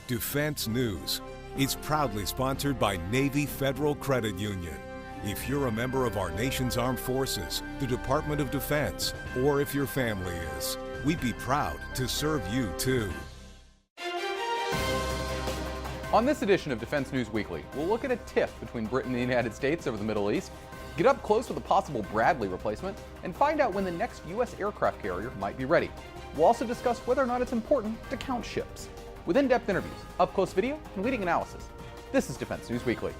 Defense News. It's proudly sponsored by Navy Federal Credit Union. If you're a member of our nation's armed forces, the Department of Defense, or if your family is, we'd be proud to serve you too. On this edition of Defense News Weekly, we'll look at a tiff between Britain and the United States over the Middle East, get up close with a possible Bradley replacement, and find out when the next U.S. aircraft carrier might be ready. We'll also discuss whether or not it's important to count ships. With in-depth interviews, up-close video, and leading analysis, this is Defense News Weekly.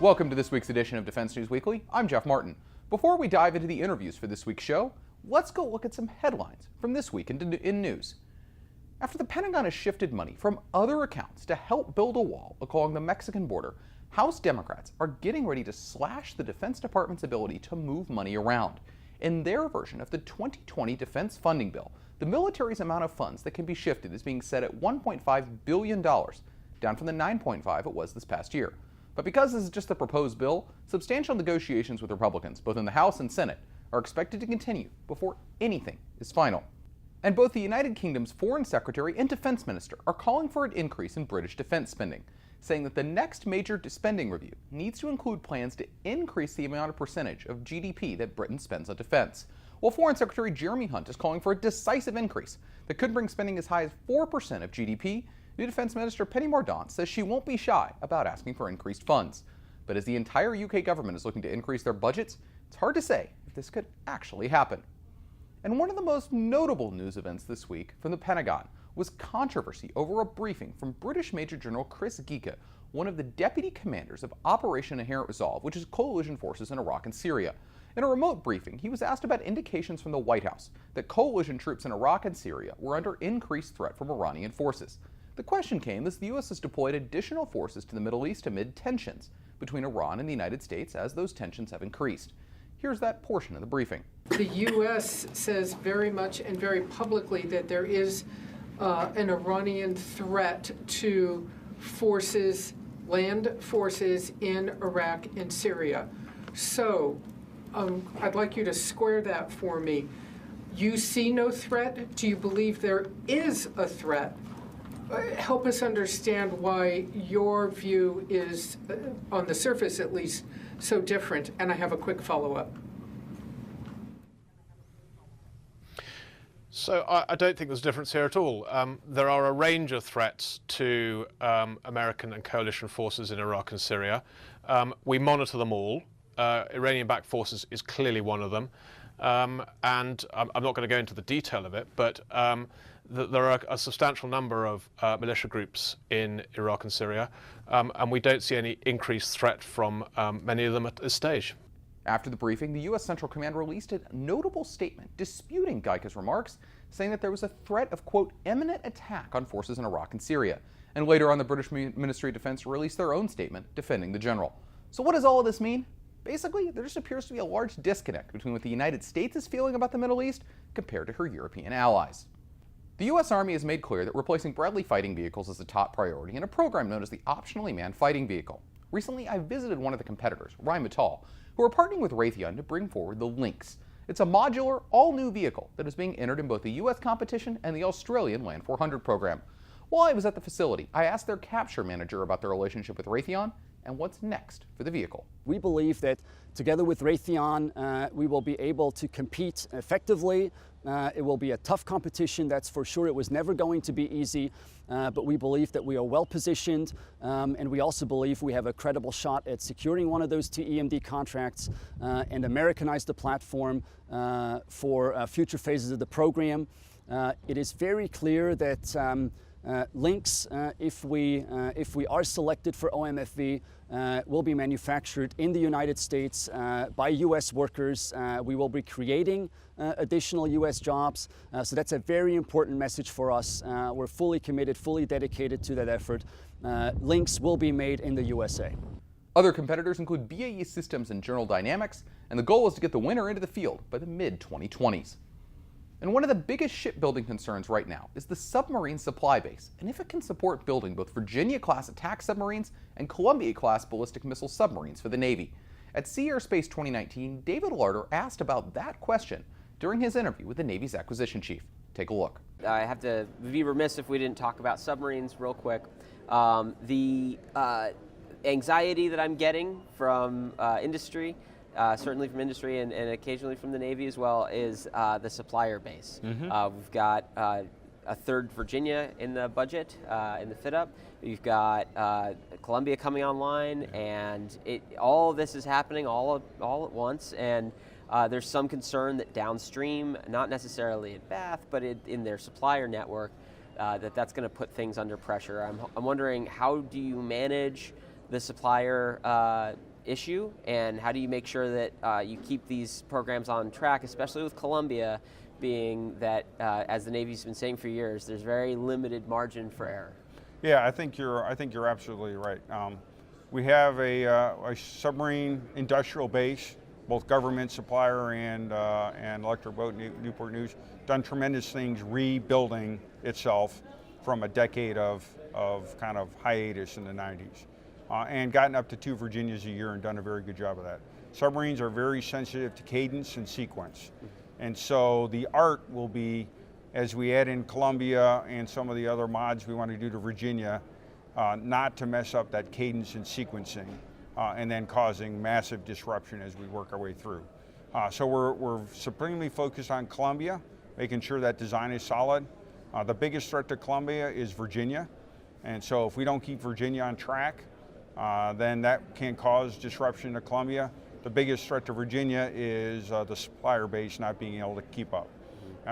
Welcome to this week's edition of Defense News Weekly. I'm Jeff Martin. Before we dive into the interviews for this week's show, let's go look at some headlines from this week in news. After the Pentagon has shifted money from other accounts to help build a wall along the Mexican border, House Democrats are getting ready to slash the Defense Department's ability to move money around. In their version of the 2020 defense funding bill, the military's amount of funds that can be shifted is being set at $1.5 billion, down from the $9.5 it was this past year. But because this is just the proposed bill, substantial negotiations with Republicans, both in the House and Senate, are expected to continue before anything is final. And both the United Kingdom's Foreign Secretary and Defense Minister are calling for an increase in British defense spending, saying that the next major spending review needs to include plans to increase the amount of percentage of GDP that Britain spends on defense. While Foreign Secretary Jeremy Hunt is calling for a decisive increase that could bring spending as high as 4% of GDP, new Defense Minister Penny Mordaunt says she won't be shy about asking for increased funds. But as the entire UK government is looking to increase their budgets, it's hard to say if this could actually happen. And one of the most notable news events this week from the Pentagon was controversy over a briefing from British Major General Chris Geika, one of the deputy commanders of Operation Inherent Resolve, which is coalition forces in Iraq and Syria. In a remote briefing, he was asked about indications from the White House that coalition troops in Iraq and Syria were under increased threat from Iranian forces. The question came as the U.S. has deployed additional forces to the Middle East amid tensions between Iran and the United States as those tensions have increased. Here's that portion of the briefing. The U.S. says very much and very publicly that there is an Iranian threat to forces, land forces in Iraq and Syria. So I'd like you to square that for me. You see no threat? Do you believe there is a threat? Help us understand why your view is, on the surface at least, so different. And I have a quick follow-up. So I don't think there's a difference here at all. There are a range of threats to American and coalition forces in Iraq and Syria. We monitor them all. Iranian-backed forces is clearly one of them. And I'm not going to go into the detail of it, but there are a substantial number of militia groups in Iraq and Syria, and we don't see any increased threat from many of them at this stage. After the briefing, the U.S. Central Command released a notable statement disputing Geika's remarks, saying that there was a threat of, quote, imminent attack on forces in Iraq and Syria. And later on, the British Ministry of Defense released their own statement defending the general. So what does all of this mean? Basically, there just appears to be a large disconnect between what the United States is feeling about the Middle East compared to her European allies. The U.S. Army has made clear that replacing Bradley fighting vehicles is a top priority in a program known as the Optionally Manned Fighting Vehicle. Recently, I visited one of the competitors, Rheinmetall, who are partnering with Raytheon to bring forward the Lynx. It's a modular, all-new vehicle that is being entered in both the U.S. competition and the Australian Land 400 program. While I was at the facility, I asked their capture manager about their relationship with Raytheon and what's next for the vehicle. We believe that together with Raytheon, we will be able to compete effectively. It will be a tough competition, that's for sure. It was never going to be easy, but we believe that we are well positioned, and we also believe we have a credible shot at securing one of those two EMD contracts and Americanize the platform for future phases of the program. It is very clear that Lynx, if we are selected for OMFV, will be manufactured in the United States by U.S. workers. We will be creating additional U.S. jobs, so that's a very important message for us. We're fully committed, fully dedicated to that effort. Lynx will be made in the USA. Other competitors include BAE Systems and General Dynamics, and the goal is to get the winner into the field by the mid-2020s. And one of the biggest shipbuilding concerns right now is the submarine supply base, and if it can support building both Virginia-class attack submarines and Columbia-class ballistic missile submarines for the Navy. At Sea Air Space 2019, David Larder asked about that question during his interview with the Navy's acquisition chief. Take a look. I have to be remiss if we didn't talk about submarines real quick. The anxiety that I'm getting from industry, certainly from industry and occasionally from the Navy as well, is the supplier base. We've got a third Virginia in the budget, in the fit-up. We've got Columbia coming online, and all of this is happening all at once. And there's some concern that downstream, not necessarily at Bath, but in their supplier network, that's going to put things under pressure. I'm wondering, how do you manage the supplier issue, and how do you make sure that you keep these programs on track, especially with Columbia, being that, as the Navy's been saying for years, there's very limited margin for error? Yeah, I think you're absolutely right. We have a submarine industrial base, both government supplier and Electric Boat Newport News, done tremendous things rebuilding itself from a decade of kind of hiatus in the 90s, and gotten up to 2 Virginias a year and done a very good job of that. Submarines are very sensitive to cadence and sequence, and so the art will be, as we add in Columbia and some of the other mods we want to do to Virginia, not to mess up that cadence and sequencing, and then causing massive disruption as we work our way through. So we're supremely focused on Columbia, making sure that design is solid. The biggest threat to Columbia is Virginia, and so if we don't keep Virginia on track, then that can cause disruption to Columbia. The biggest threat to Virginia is the supplier base not being able to keep up.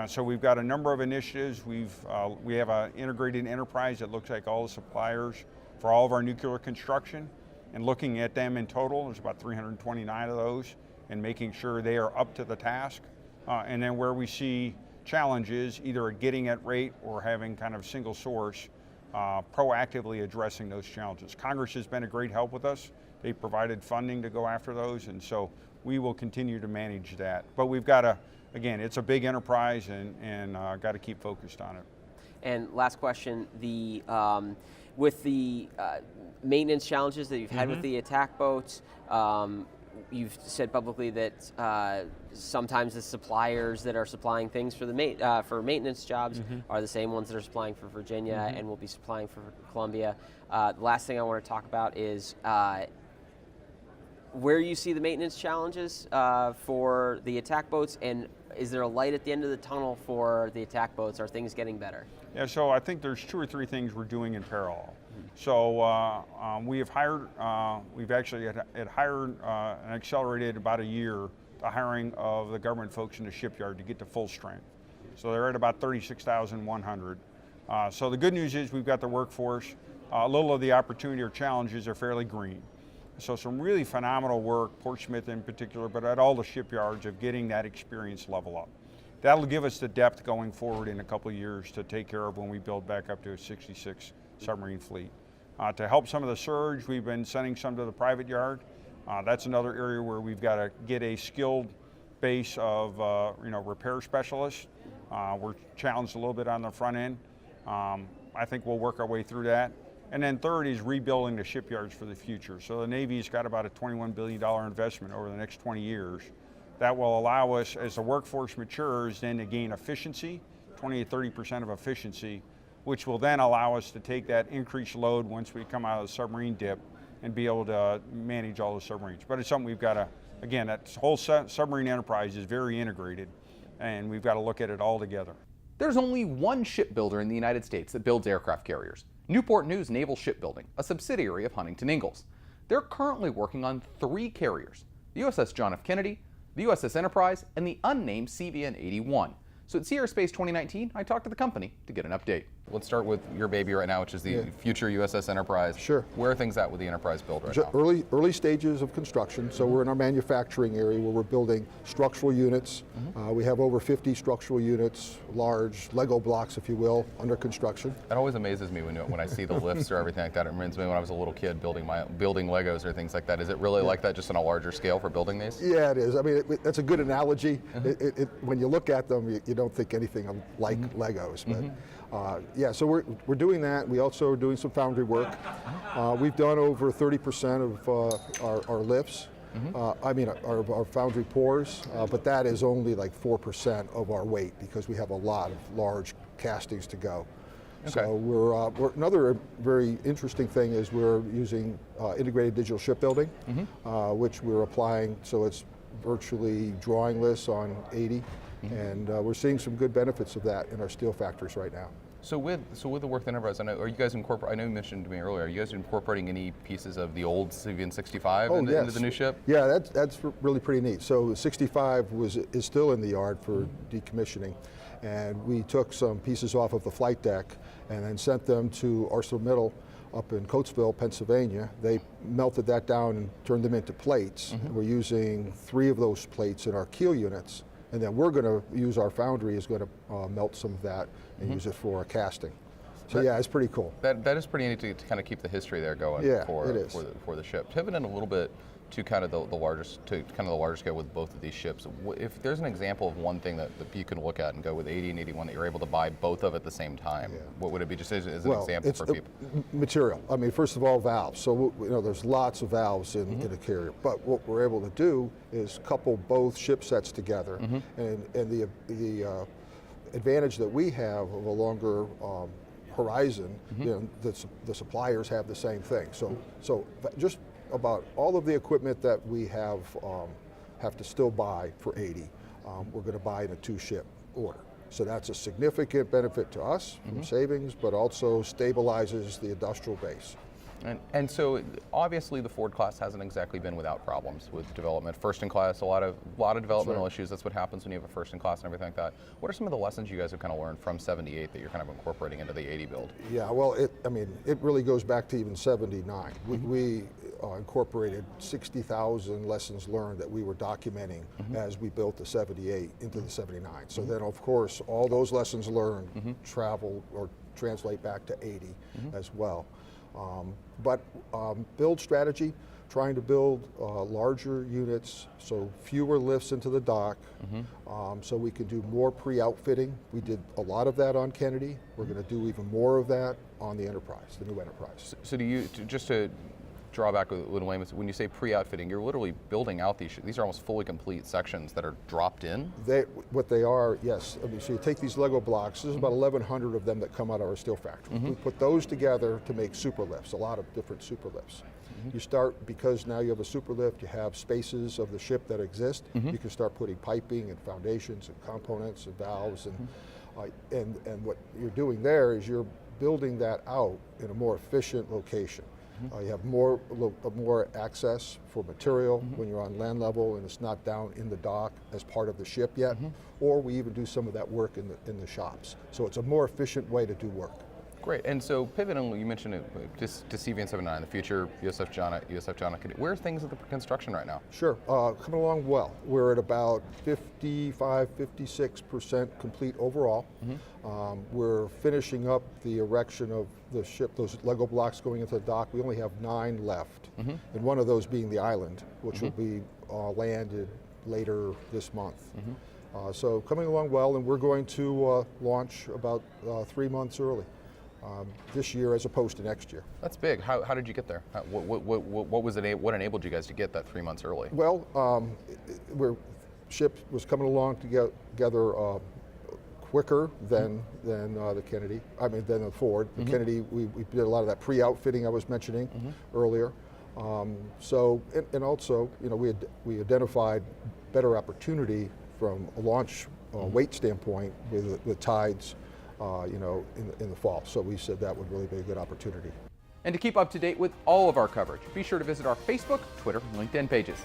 So we've got a number of initiatives. We have an integrated enterprise that looks at all the suppliers for all of our nuclear construction, and looking at them in total. There's about 329 of those, and making sure they are up to the task. And then where we see challenges, either getting at rate or having kind of single source, proactively addressing those challenges. Congress has been a great help with us. They provided funding to go after those, and so we will continue to manage that. But we've got to, again, it's a big enterprise, and got to keep focused on it. And last question, with the maintenance challenges that you've had with the attack boats, you've said publicly that sometimes the suppliers that are supplying things for the for maintenance jobs are the same ones that are supplying for Virginia and will be supplying for Columbia. The last thing I want to talk about is where you see the maintenance challenges for the attack boats, and is there a light at the end of the tunnel for the attack boats? Are things getting better? Yeah, so I think there's 2 or 3 things we're doing in parallel. So we have hired, we've actually had hired and accelerated about a year the hiring of the government folks in the shipyard to get to full strength. So they're at about 36,100. So the good news is we've got the workforce. A little of the opportunity or challenges are fairly green. So some really phenomenal work, Portsmouth in particular, but at all the shipyards, of getting that experience level up. That'll give us the depth going forward in a couple of years to take care of when we build back up to a 66 submarine fleet. To help some of the surge, we've been sending some to the private yard. That's another area where we've got to get a skilled base of repair specialists. We're challenged a little bit on the front end. I think we'll work our way through that. And then third is rebuilding the shipyards for the future. So the Navy's got about a $21 billion investment over the next 20 years. That will allow us, as the workforce matures, then to gain efficiency, 20 to 30% of efficiency, which will then allow us to take that increased load once we come out of the submarine dip and be able to manage all the submarines. But it's something we've got to, again, that whole submarine enterprise is very integrated, and we've got to look at it all together. There's only one shipbuilder in the United States that builds aircraft carriers, Newport News Naval Shipbuilding, a subsidiary of Huntington Ingalls. They're currently working on 3 carriers, the USS John F. Kennedy, the USS Enterprise, and the unnamed CVN-81. So at Sea Air Space 2019, I talked to the company to get an update. Let's start with your baby right now, which is the future USS Enterprise. Sure. Where are things at with the Enterprise build right now? Early stages of construction. So we're in our manufacturing area where we're building structural units. We have over 50 structural units, large Lego blocks, if you will, under construction. That always amazes me when I see the lifts or everything like that. It reminds me when I was a little kid building Legos or things like that. Is it really like that, just on a larger scale for building these? Yeah, it is. I mean, that's a good analogy. When you look at them, you don't think anything like Legos. But yeah, so we're doing that. We also are doing some foundry work. We've done over 30% of our lifts. I mean, our foundry pours, but that is only like 4% of our weight because we have a lot of large castings to go. Okay. So we're another very interesting thing is we're using integrated digital shipbuilding, which we're applying so it's virtually drawingless on 80, and we're seeing some good benefits of that in our steel factories right now. So with the work with Enterprise, I know I know you mentioned to me earlier, are you guys incorporating any pieces of the old CVN-65 into the new ship? Yeah, that's really pretty neat. So 65 is still in the yard for decommissioning, and we took some pieces off of the flight deck and then sent them to ArcelorMittal up in Coatesville, Pennsylvania. They melted that down and turned them into plates. We're using 3 of those plates in our keel units. And then we're going to use our foundry is going to melt some of that and use it for a casting. So yeah, it's pretty cool. That is pretty neat to kind of keep the history there going for the ship. Pivoting a little bit to kind of the larger scale with both of these ships. If there's an example of one thing that you can look at and go with 80 and 81 that you're able to buy both of at the same time, what would it be? Just as an example for people. Material. I mean, first of all, valves. So there's lots of valves in a carrier, but what we're able to do is couple both ship sets together, and the advantage that we have of a longer horizon, the suppliers have the same thing. So just about all of the equipment that we have to still buy for 80, we're going to buy in a 2-ship order. So that's a significant benefit to us from savings, but also stabilizes the industrial base. And so obviously the Ford class hasn't exactly been without problems with development. First in class, a lot of developmental issues. That's what happens when you have a first in class and everything like that. What are some of the lessons you guys have kind of learned from 78 that you're kind of incorporating into the 80 build? Yeah, well, it really goes back to even 79. We incorporated 60,000 lessons learned that we were documenting as we built the 78 into the 79. So then, of course, all those lessons learned travel or translate back to 80 as well. But build strategy, trying to build larger units, so fewer lifts into the dock, so we can do more pre-outfitting. We did a lot of that on Kennedy. We're going to do even more of that on the Enterprise, the new Enterprise. So do you, just to draw back a little layman, when you say pre-outfitting, you're literally building out these are almost fully complete sections that are dropped in? What they are, yes. I mean, so you take these Lego blocks, there's about 1,100 of them that come out of our steel factory. We put those together to make super lifts, a lot of different super lifts. You start, because now you have a super lift, you have spaces of the ship that exist, you can start putting piping and foundations and components and valves, and what you're doing there is you're building that out in a more efficient location. You have more access for material when you're on land level and it's not down in the dock as part of the ship yet, or we even do some of that work in the shops. So it's a more efficient way to do work. Great, and so pivoting, you mentioned it, to CVN-79, the future USF John F. Kennedy. Where are things at the construction right now? Sure, coming along well. We're at about 55–56% complete overall. We're finishing up the erection of the ship, those Lego blocks going into the dock. We only have 9 left, and one of those being the island, which will be landed later this month. So coming along well, and we're going to launch about 3 months early. This year as opposed to next year. That's big. How did you get there? What enabled you guys to get that 3 months early? Well, ship was coming along together quicker than the Kennedy. I mean, than the Ford. The Kennedy, we did a lot of that pre-outfitting I was mentioning earlier. So, and also, we identified better opportunity from a launch weight standpoint with tides. In the fall. So we said that would really be a good opportunity. And to keep up to date with all of our coverage, be sure to visit our Facebook, Twitter, and LinkedIn pages.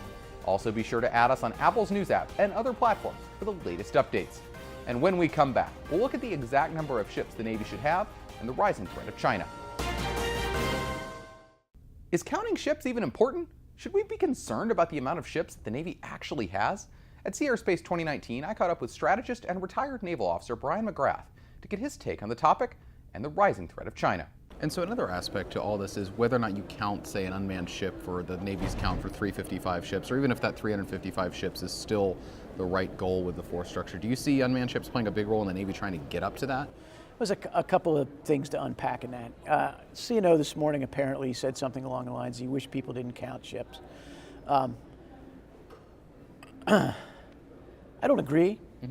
Also be sure to add us on Apple's News app and other platforms for the latest updates. And when we come back, we'll look at the exact number of ships the Navy should have and the rising threat of China. Is counting ships even important? Should we be concerned about the amount of ships that the Navy actually has? At Sea Airspace 2019, I caught up with strategist and retired naval officer Bryan McGrath to get his take on the topic and the rising threat of China. And so another aspect to all this is whether or not you count, say, an unmanned ship for the Navy's count for 355 ships, or even if that 355 ships is still the right goal with the force structure. Do you see unmanned ships playing a big role in the Navy trying to get up to that? There's a couple of things to unpack in that. CNO this morning apparently said something along the lines, he wished people didn't count ships. I don't agree. I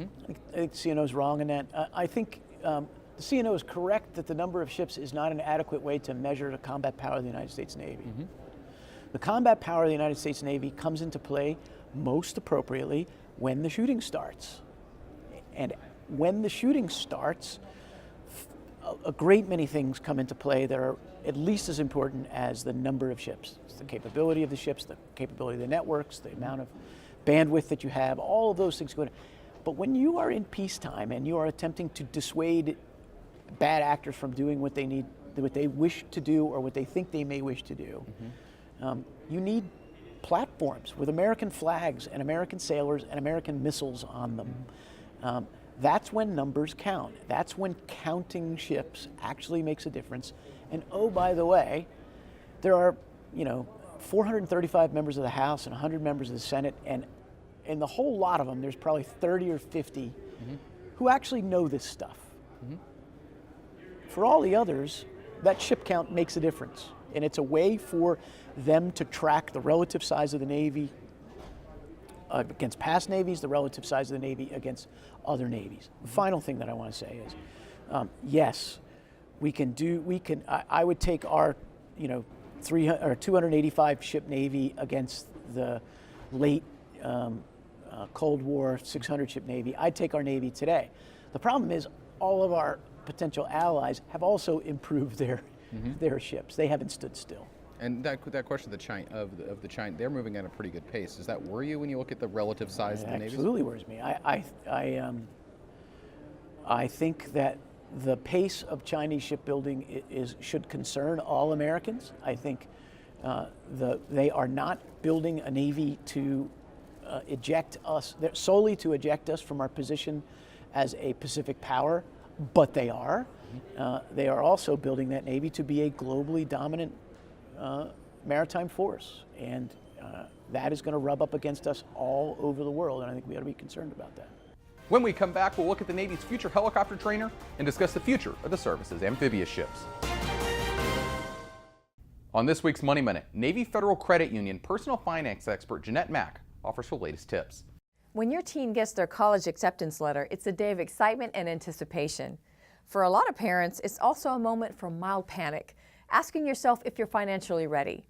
think CNO's wrong in that. I think the CNO is correct that the number of ships is not an adequate way to measure the combat power of the United States Navy. The combat power of the United States Navy comes into play most appropriately when the shooting starts. And when the shooting starts, a great many things come into play that are at least as important as the number of ships. It's the capability of the ships, the capability of the networks, the amount of bandwidth that you have, all of those things go in. But when you are in peacetime and you are attempting to dissuade bad actors from doing what they need, what they wish to do or what they think they may wish to do, you need platforms with American flags and American sailors and American missiles on them. That's when numbers count. That's when counting ships actually makes a difference. And oh, by the way, there are, 435 members of the House and 100 members of the Senate, and in the whole lot of them, there's probably 30 or 50 who actually know this stuff. For all the others, that ship count makes a difference. And it's a way for them to track the relative size of the Navy against past navies, the relative size of the Navy against other navies. The final thing that I want to say is, yes, I would take our, 285 ship Navy against the late Cold War 600 ship Navy. I'd take our Navy today. The problem is all of our potential allies have also improved their ships. They haven't stood still. And that question of the China, they're moving at a pretty good pace. Does that worry you when you look at the relative size of the Navy? It absolutely worries me. I think that the pace of Chinese shipbuilding should concern all Americans. I think they are not building a Navy to eject us, solely to eject us from our position as a Pacific power, but they are. They are also building that Navy to be a globally dominant maritime force, and that is going to rub up against us all over the world, and I think we ought to be concerned about that. When we come back, we'll look at the Navy's future helicopter trainer and discuss the future of the service's amphibious ships. On this week's Money Minute, Navy Federal Credit Union personal finance expert Jeanette Mack offers her latest tips. When your teen gets their college acceptance letter, it's a day of excitement and anticipation. For a lot of parents, it's also a moment for mild panic, asking yourself if you're financially ready.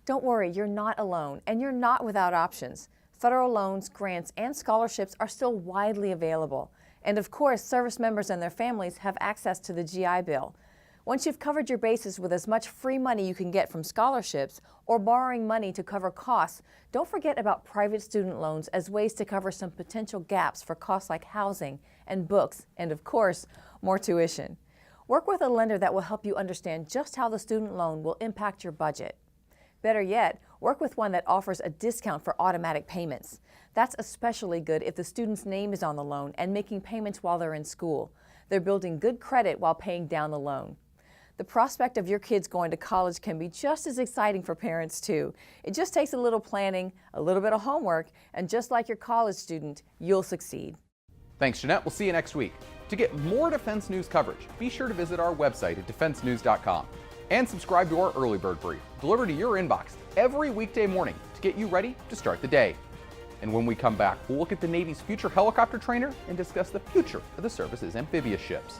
Don't worry, you're not alone, and you're not without options. Federal loans, grants, and scholarships are still widely available. And of course, service members and their families have access to the GI Bill. Once you've covered your bases with as much free money you can get from scholarships or borrowing money to cover costs, don't forget about private student loans as ways to cover some potential gaps for costs like housing and books, and of course, more tuition. Work with a lender that will help you understand just how the student loan will impact your budget. Better yet, work with one that offers a discount for automatic payments. That's especially good if the student's name is on the loan and making payments while they're in school. They're building good credit while paying down the loan. The prospect of your kids going to college can be just as exciting for parents too. It just takes a little planning, a little bit of homework, and just like your college student, you'll succeed. Thanks, Jeanette. We'll see you next week. To get more defense news coverage, be sure to visit our website at defensenews.com and subscribe to our Early Bird Brief, delivered to your inbox every weekday morning to get you ready to start the day. And when we come back, we'll look at the Navy's future helicopter trainer and discuss the future of the service's amphibious ships.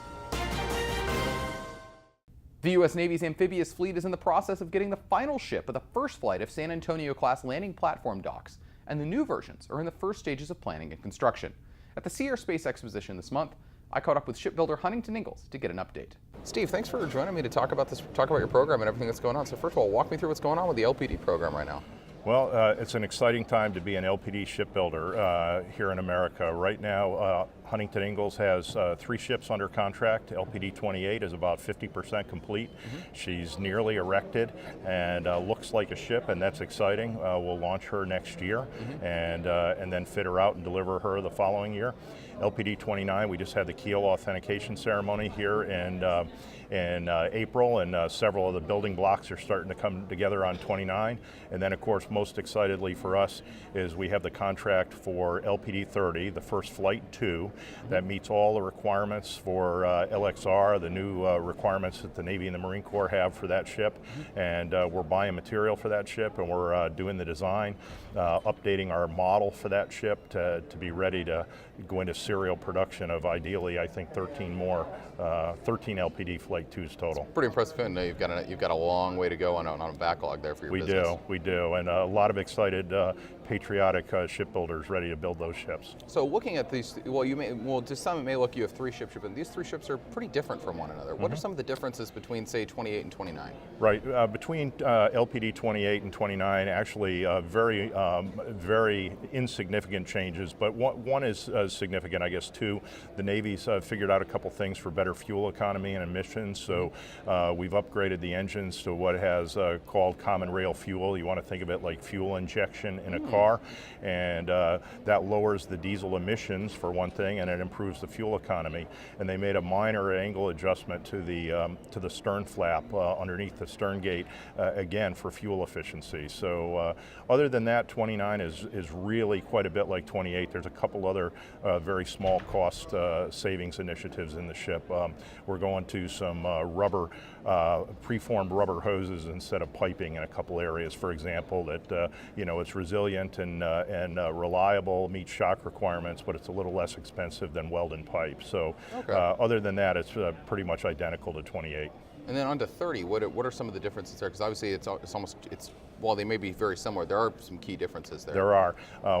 The U.S. Navy's amphibious fleet is in the process of getting the final ship of the first flight of San Antonio-class landing platform docks, and the new versions are in the first stages of planning and construction. At the Sea Airspace Exposition this month, I caught up with shipbuilder Huntington Ingalls to get an update. Steve, thanks for joining me to talk about your program and everything that's going on. So first of all, walk me through what's going on with the LPD program right now. Well, it's an exciting time to be an LPD shipbuilder here in America. Right now, Huntington Ingalls has 3 ships under contract. LPD 28 is about 50% complete. She's nearly erected and looks like a ship, and that's exciting. We'll launch her next year and then fit her out and deliver her the following year. LPD 29, we just had the keel authentication ceremony here in April, and several of the building blocks are starting to come together on 29. And then, of course, most excitedly for us is we have the contract for LPD 30, the first flight 2, that meets all the requirements for LXR, the new requirements that the Navy and the Marine Corps have for that ship. And we're buying material for that ship, and we're doing the design, updating our model for that ship to be ready to go into serial production of, ideally, I think 13 LPD Flight 2s total. Pretty impressive. And you've got a long way to go on a backlog there for your business. We do, and a lot of excited, patriotic shipbuilders ready to build those ships. So looking at these, to some it may look you have 3 ships, but these 3 ships are pretty different from one another. What are some of the differences between, say, 28 and 29? Right, between LPD 28 and 29, actually very insignificant changes, but one is significant, I guess. 2, the Navy's figured out a couple things for better fuel economy and emissions, so we've upgraded the engines to what has called common rail fuel. You want to think of it like fuel injection in a car, and that lowers the diesel emissions for one thing, and it improves the fuel economy. And they made a minor angle adjustment to the stern flap underneath the stern gate, again for fuel efficiency. So other than that, 29 is really quite a bit like 28. There's a couple other very small cost savings initiatives in the ship. We're going to some preformed rubber hoses instead of piping in a couple areas, for example, that it's resilient and reliable, meets shock requirements, but it's a little less expensive than weld and pipe. So other than that, it's pretty much identical to 28. And then on to 30, what are some of the differences there? Because obviously while they may be very similar, there are some key differences there. There are.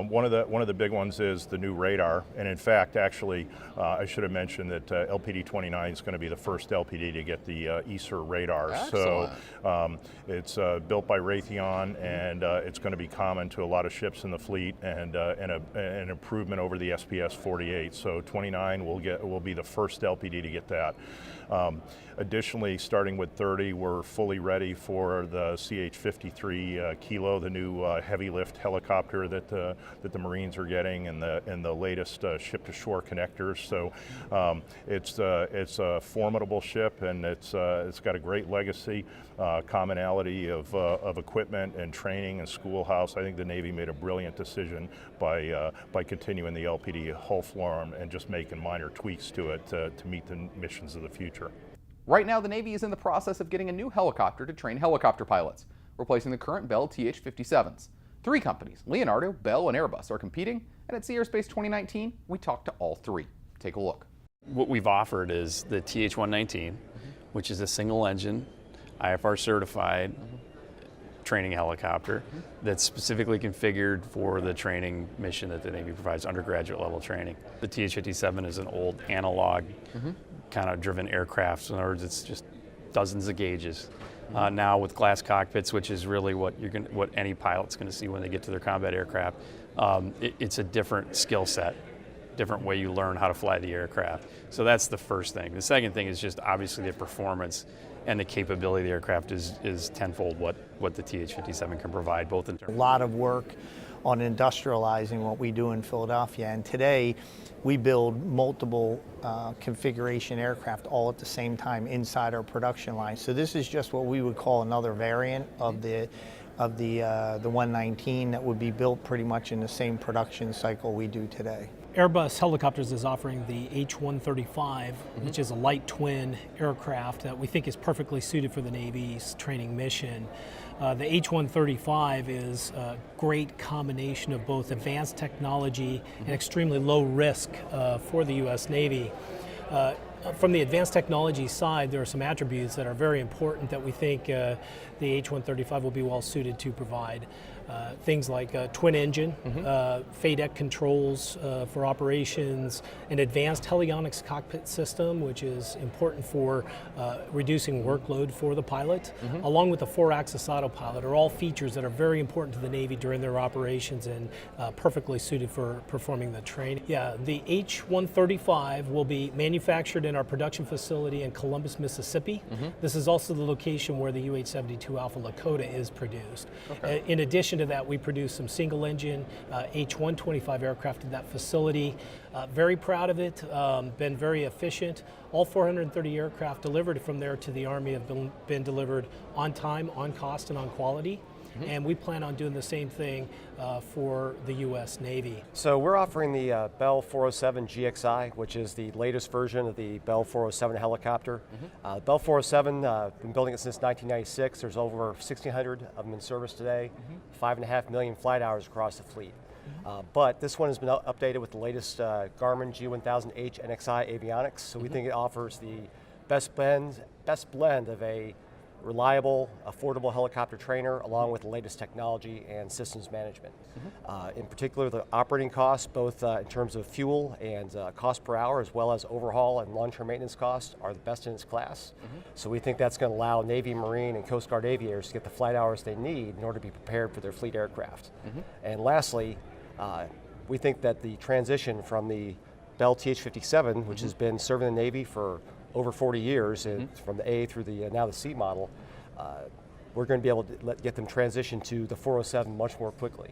One of the big ones is the new radar, and in fact, actually, I should have mentioned that LPD 29 is going to be the first LPD to get the ESR radar. Excellent. So it's built by Raytheon, and it's going to be common to a lot of ships in the fleet, and an improvement over the SPS 48. So 29 will be the first LPD to get that. Additionally, starting with 30, we're fully ready for the CH-53 Kilo, the new heavy lift helicopter that the Marines are getting, and the latest ship-to-shore connectors. So it's a formidable ship, and it's got a great legacy, commonality of equipment and training and schoolhouse. I think the Navy made a brilliant decision by continuing the LPD hull form and just making minor tweaks to it to meet the missions of the future. Right now, the Navy is in the process of getting a new helicopter to train helicopter pilots, replacing the current Bell TH-57s. 3 companies, Leonardo, Bell, and Airbus, are competing, and at Sea Airspace 2019, we talked to all 3. Take a look. What we've offered is the TH-119, which is a single-engine, IFR certified training helicopter that's specifically configured for the training mission that the Navy provides, undergraduate level training. The TH-57 is an old analog kind of driven aircraft. So in other words, it's just dozens of gauges. Now with glass cockpits, which is really what any pilot's going to see when they get to their combat aircraft, it's a different skill set, different way you learn how to fly the aircraft. So that's the first thing. The second thing is just obviously the performance and the capability of the aircraft is tenfold what the TH-57 can provide, both in terms. A lot of work on industrializing what we do in Philadelphia, and today we build multiple configuration aircraft all at the same time inside our production line. So this is just what we would call another variant of the 119 that would be built pretty much in the same production cycle we do today. Airbus Helicopters is offering the H-135, which is a light twin aircraft that we think is perfectly suited for the Navy's training mission. The H-135 is a great combination of both advanced technology and extremely low risk for the U.S. Navy. From the advanced technology side, there are some attributes that are very important that we think the H-135 will be well suited to provide. things like twin engine, FADEC controls for operations, an advanced helionics cockpit system, which is important for reducing workload for the pilot, along with the 4-axis autopilot, are all features that are very important to the Navy during their operations and perfectly suited for performing the training. Yeah, the H-135 will be manufactured in our production facility in Columbus, Mississippi. This is also the location where the UH-72 Alpha Lakota is produced. In addition to that, we produce some single engine H-125 aircraft at that facility. Very proud of it, been very efficient. All 430 aircraft delivered from there to the Army have been delivered on time, on cost, and on quality. And we plan on doing the same thing for the U.S. Navy. So we're offering the Bell 407 GXI, which is the latest version of the Bell 407 helicopter. Bell 407, been building it since 1996. There's over 1,600 of them in service today, 5.5 million flight hours across the fleet. But this one has been updated with the latest Garmin G1000H NXI avionics, so we think it offers the best blend of a reliable, affordable helicopter trainer along with the latest technology and systems management. In particular, the operating costs, both in terms of fuel and cost per hour, as well as overhaul and long-term maintenance costs, are the best in its class. So we think that's going to allow Navy, Marine, and Coast Guard aviators to get the flight hours they need in order to be prepared for their fleet aircraft. And lastly, we think that the transition from the Bell TH-57, which has been serving the Navy for over 40 years, from the A through the now the C model, we're going to be able to get them transition to the 407 much more quickly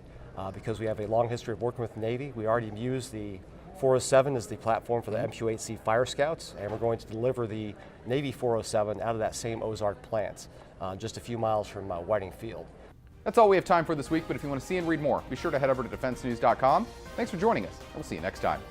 because we have a long history of working with the Navy. We already use the 407 as the platform for the MQ-8C Fire Scouts, and we're going to deliver the Navy 407 out of that same Ozark plant, just a few miles from Whiting Field. That's all we have time for this week, but if you want to see and read more, be sure to head over to defensenews.com. Thanks for joining us, and we'll see you next time.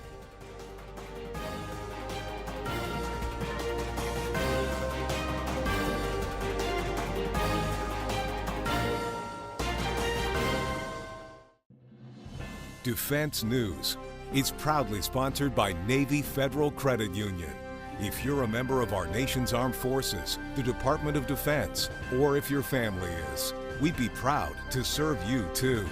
Defense News. It's proudly sponsored by Navy Federal Credit Union. If you're a member of our nation's armed forces, the Department of Defense, or if your family is, we'd be proud to serve you too.